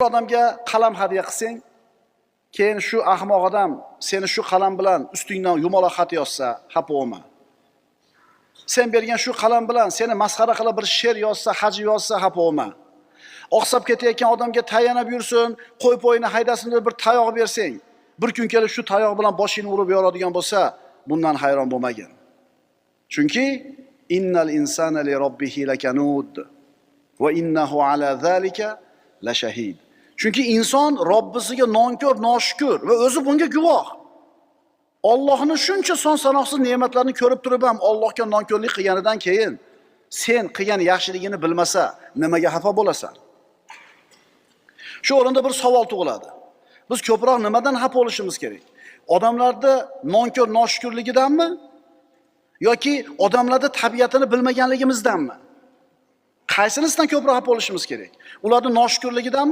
odamga qalam hadya qilsang, keyin shu ahmoq odam seni shu qalam bilan ustingdan yumaloq xat yozsa, xafa bo'lma. Sen bergan shu qalam bilan seni masxara qilib bir she'r yozsa, haji yozsa, xafa bo'lma. Oqsab ketayotgan odamga tayanib yursin, qo'y poyini haydasin deb bir tayoq bersang, bir kun kelib shu tayoq bilan boshingni urib yoradigan bo'lsa, bundan hayron bo'lmagin. Chunki innal insana li robbihi lakanud va innahu ala zalika la shahid. Chunki inson Robbisiga nonkor, noshukur va o'zi bunga guvoh. Allohning shuncha son sanoqsiz ne'matlarini ko'rib turib ham Allohga nonkorlik qilganidan keyin sen qilgan yaxshiligini bilmasa, nimaga xafa bo'lasan? Shu o'rinda bir savol tug'iladi. Biz ko'proq nimadan xafa bo'lishimiz kerak? Odamlarda nonkor, noshukurligidanmi? Yoki odamlarda tabiatini bilmaganligimizdanmi? Qaysinisidan ko'proq xafa bo'lishimiz kerak? Ularning noshukurligidanmi